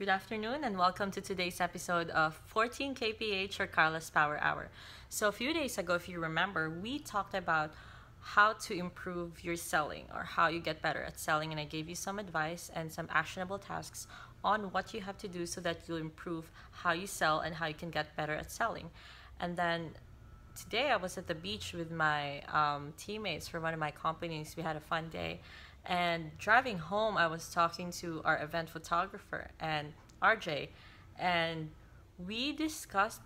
Good afternoon and welcome to today's episode of 14 kph or Karla's Power Hour. So a few days ago, if you remember, we talked about how to improve your selling or how you get better at selling, and I gave you some advice and some actionable tasks on what you have to do so that you'll improve how you sell and how you can get better at selling. And then today I was at the beach with my teammates for one of my companies. We had a fun day. And driving home, I was talking to our event photographer and RJ, and we discussed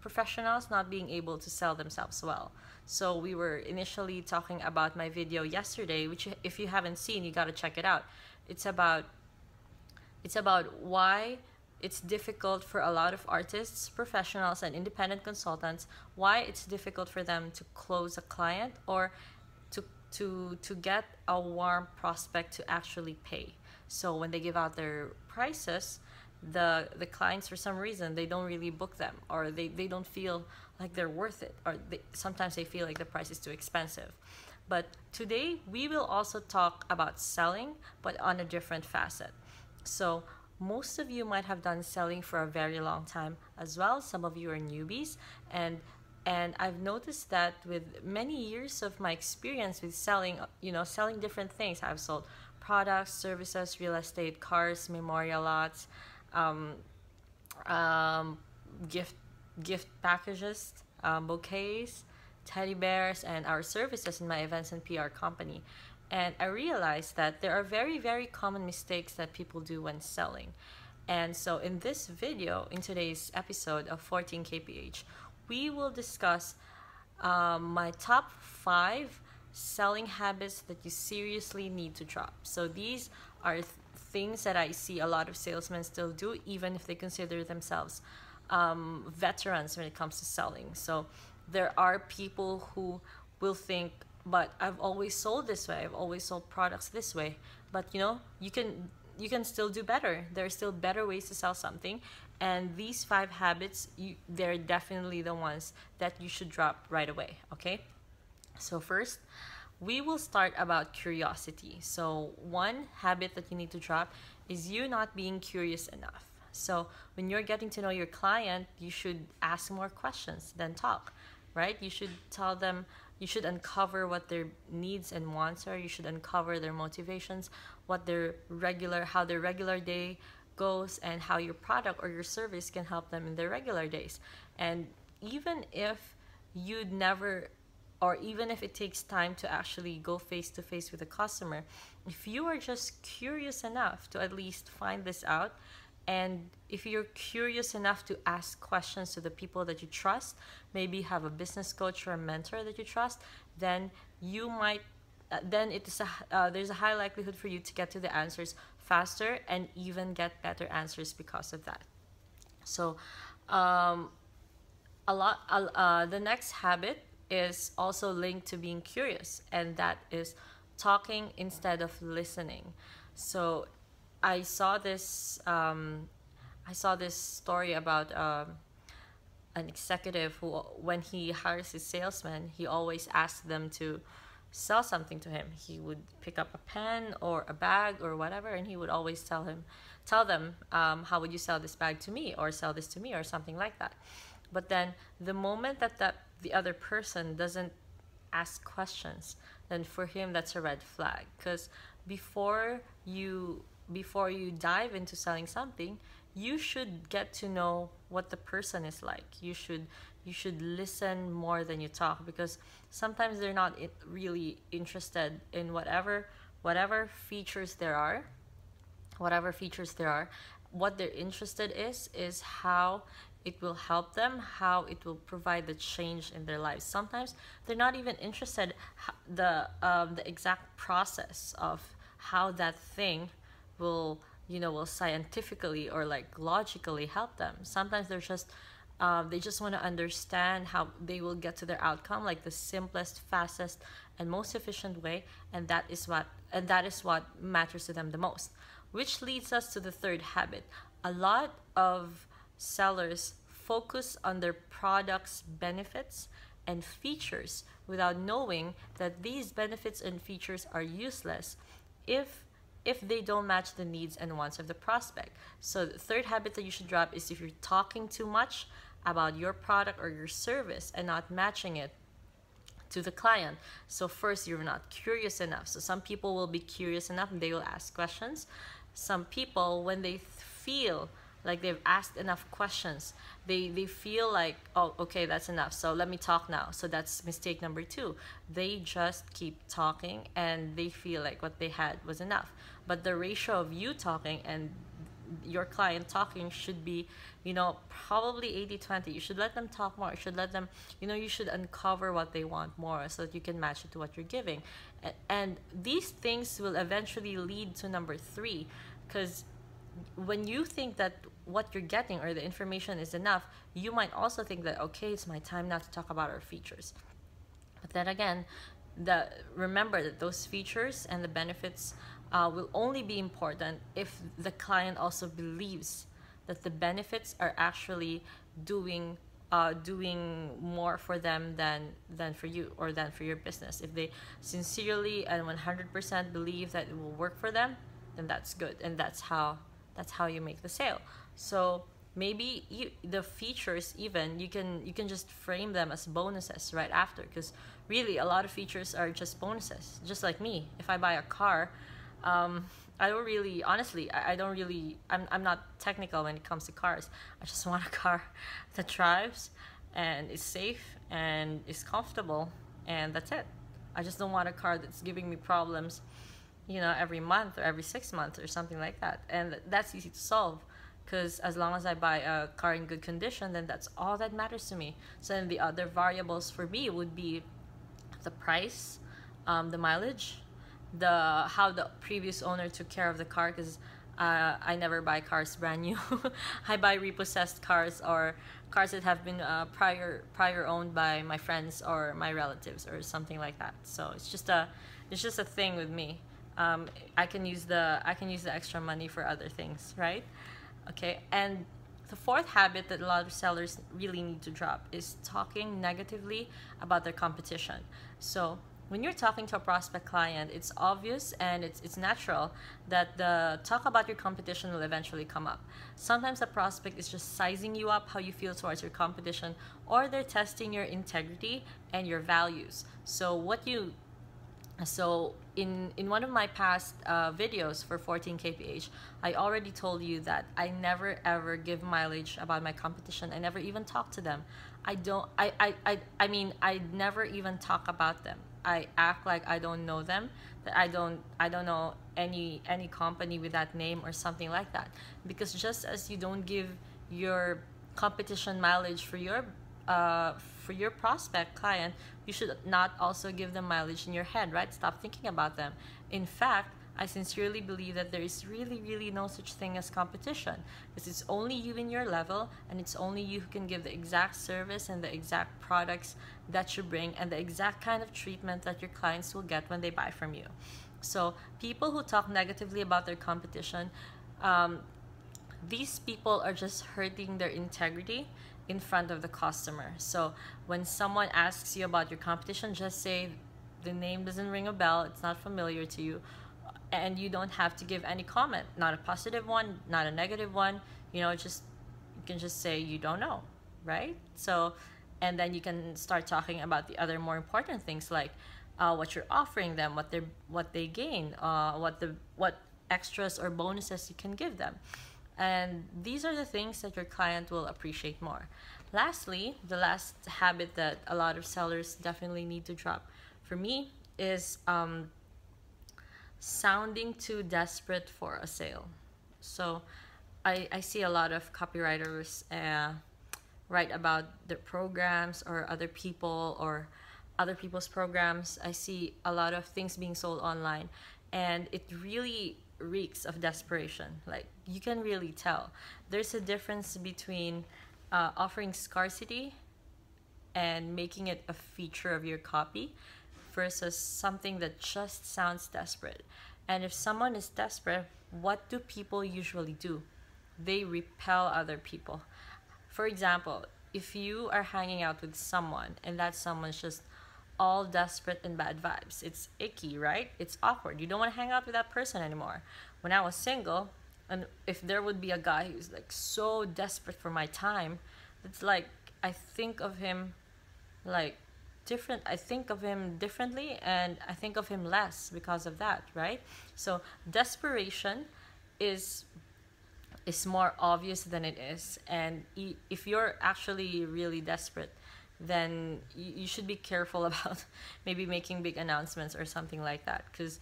professionals not being able to sell themselves well. So we were initially talking about my video yesterday, which if you haven't seen, you got to check it out. It's about why it's difficult for a lot of artists, professionals, and independent consultants, why it's difficult for them to close a client or to get a warm prospect to actually pay. So when they give out their prices, the clients, for some reason, they don't really book them, or they don't feel like they're worth it, or sometimes they feel like the price is too expensive. But today we will also talk about selling, but on a different facet. So most of you might have done selling for a very long time as well. Some of you are newbies, and I've noticed that with many years of my experience with selling, selling different things. I've sold products, services, real estate, cars, memorial lots, gift packages, bouquets, teddy bears, and our services in my events and PR company. And I realized that there are very, very common mistakes that people do when selling. And so in this video, in today's episode of 14 kph, we will discuss my top 5 selling habits that you seriously need to drop. So these are things that I see a lot of salesmen still do, even if they consider themselves veterans when it comes to selling. So there are people who will think, but I've always sold this way, I've always sold products this way. But you can still do better. There are still better ways to sell something, and these 5 habits, they're definitely the ones that you should drop right away. Okay, so first we will start about curiosity. So one habit that you need to drop is you not being curious enough. So when you're getting to know your client, you should ask more questions than talk, right? You should tell them, you should uncover what their needs and wants are. You should uncover their motivations, how their regular day goes, and how your product or your service can help them in their regular days. And even if you'd never, or even if it takes time to actually go face to face with a customer, if you are just curious enough to at least find this out, and if you're curious enough to ask questions to the people that you trust, maybe have a business coach or a mentor that you trust, then you might, there's a high likelihood for you to get to the answers faster and even get better answers because of that. So the next habit is also linked to being curious, and that is talking instead of listening. So I saw this story about an executive who, when he hires his salesman, he always asks them to sell something to him. He would pick up a pen or a bag or whatever, and he would always tell them, how would you sell this bag to me, or sell this to me, or something like that. But then the moment that the other person doesn't ask questions, then for him that's a red flag. Because before you dive into selling something, you should get to know what the person is like. You should listen more than you talk, because sometimes they're not really interested in whatever features there are. What they're interested is how it will help them, how it will provide the change in their lives. Sometimes they're not even interested the exact process of how that thing will scientifically or like logically help them. Sometimes they're just they just want to understand how they will get to their outcome, like the simplest, fastest, and most efficient way, and that is what matters to them the most. Which leads us to the third habit. A lot of sellers focus on their product's benefits and features without knowing that these benefits and features are useless if if they don't match the needs and wants of the prospect. So the third habit that you should drop is if you're talking too much about your product or your service and not matching it to the client. So first, you're not curious enough. So some people will be curious enough and they will ask questions. Some people, when they feel like they've asked enough questions, they feel like, oh, okay, that's enough, so let me talk now. So that's mistake number two. They just keep talking and they feel like what they had was enough. But the ratio of you talking and your client talking should be, probably 80-20. You should let them talk more. You should let them, you should uncover what they want more so that you can match it to what you're giving. And these things will eventually lead to number three, because when you think that what you're getting or the information is enough, you might also think that, okay, it's my time now to talk about our features. But then again, remember that those features and the benefits will only be important if the client also believes that the benefits are actually doing more for them than for you or than for your business. If they sincerely and 100% believe that it will work for them, then that's good, and that's how you make the sale. So maybe the features, even you can just frame them as bonuses right after, because really a lot of features are just bonuses. Just like me, if I buy a car, I don't really, honestly, I don't really, I'm not technical when it comes to cars. I just want a car that drives and is safe and is comfortable, and that's it. I just don't want a car that's giving me problems, every month or every 6 months or something like that. And that's easy to solve, because as long as I buy a car in good condition, then that's all that matters to me. So then the other variables for me would be the price, the mileage, how the previous owner took care of the car, because I never buy cars brand new. I buy repossessed cars or cars that have been prior owned by my friends or my relatives or something like that. So it's just a thing with me. I can use the extra money for other things, right? Okay. And the fourth habit that a lot of sellers really need to drop is talking negatively about their competition. So when you're talking to a prospect client, it's obvious and it's natural that the talk about your competition will eventually come up. Sometimes the prospect is just sizing you up how you feel towards your competition, or they're testing your integrity and your values. So in one of my past videos for 14 kph, I already told you that I never ever give mileage about my competition. I never even talk to them. I never even talk about them. I act like I don't know them, that I don't know any company with that name or something like that. Because just as you don't give your competition mileage for your prospect client, you should not also give them mileage in your head, right? Stop thinking about them. In fact, I sincerely believe that there is really, really no such thing as competition, because it's only you in your level, and it's only you who can give the exact service and the exact products that you bring and the exact kind of treatment that your clients will get when they buy from you. So people who talk negatively about their competition, these people are just hurting their integrity in front of the customer. So when someone asks you about your competition, just say the name doesn't ring a bell, it's not familiar to you, and you don't have to give any comment, not a positive one, not a negative one. You can just say you don't know, right? So, and then you can start talking about the other more important things, like what you're offering them, what they gain, what extras or bonuses you can give them. And these are the things that your client will appreciate more. Lastly, the last habit that a lot of sellers definitely need to drop for me is sounding too desperate for a sale. So I see a lot of copywriters write about their programs or other people's programs. I see a lot of things being sold online, and it really reeks of desperation. Like, you can really tell there's a difference between offering scarcity and making it a feature of your copy versus something that just sounds desperate. And if someone is desperate, what do people usually do? They repel other people. For example, if you are hanging out with someone and that someone's just all desperate and bad vibes. It's icky, right? It's awkward. You don't want to hang out with that person anymore. When I was single, and if there would be a guy who's like so desperate for my time, it's like I think of him like different. I think of him differently, and I think of him less because of that, right? So desperation is more obvious than it is, and if you're actually really desperate, then you should be careful about maybe making big announcements or something like that, because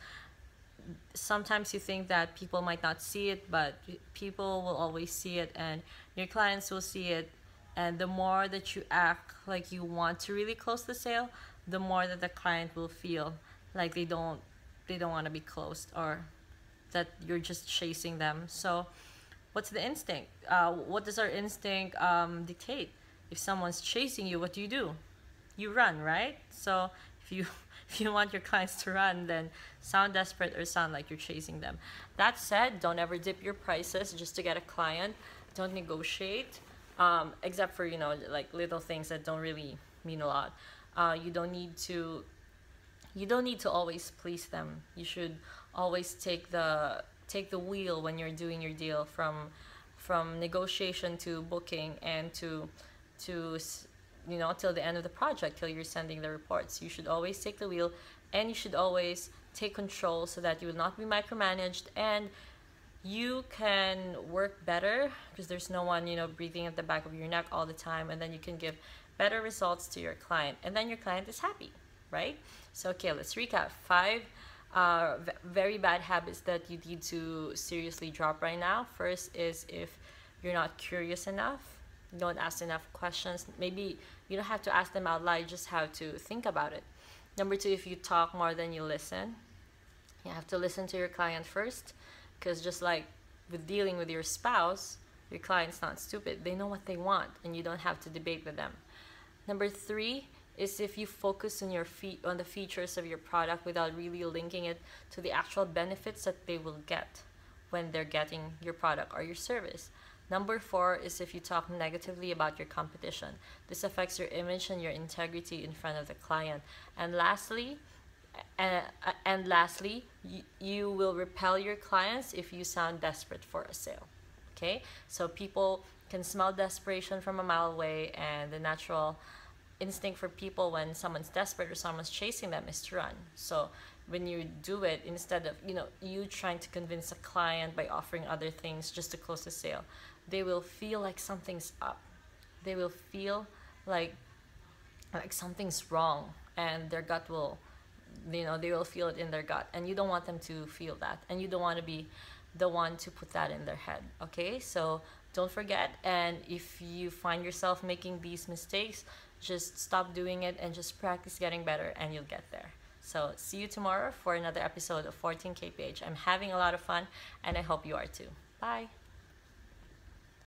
sometimes you think that people might not see it, but people will always see it, and your clients will see it. And the more that you act like you want to really close the sale, the more that the client will feel like they don't want to be closed, or that you're just chasing them. So what's the instinct? What does our instinct dictate? If someone's chasing you, what do? You run, right? So if you if you want your clients to run, then sound desperate or sound like you're chasing them. That said, don't ever dip your prices just to get a client. Don't negotiate, except for like little things that don't really mean a lot. You don't need to always please them. You should always take the wheel when you're doing your deal, from negotiation to booking, and to till the end of the project, till you're sending the reports. You should always take the wheel, and you should always take control so that you will not be micromanaged, and you can work better because there's no one breathing at the back of your neck all the time, and then you can give better results to your client, and then your client is happy, right? So okay, let's recap. 5 very bad habits that you need to seriously drop right now. First is if you're not curious enough, don't ask enough questions. Maybe you don't have to ask them out loud, you just have to think about it. Number 2, if you talk more than you listen. You have to listen to your client first, because just like with dealing with your spouse, your client's not stupid. They know what they want, and you don't have to debate with them. Number 3 is if you focus on the features of your product without really linking it to the actual benefits that they will get when they're getting your product or your service. Number 4 is if you talk negatively about your competition. This affects your image and your integrity in front of the client. And lastly, you will repel your clients if you sound desperate for a sale. Okay? So people can smell desperation from a mile away, and the natural instinct for people when someone's desperate or someone's chasing them is to run. So when you do it, instead of you trying to convince a client by offering other things just to close the sale, they will feel like something's up. They will feel like something's wrong, and their gut will they will feel it in their gut, and you don't want them to feel that, and you don't want to be the one to put that in their head. Okay, so don't forget, and if you find yourself making these mistakes, just stop doing it and just practice getting better, and you'll get there. So see you tomorrow for another episode of 14 kph. I'm having a lot of fun, and I hope you are too. Bye.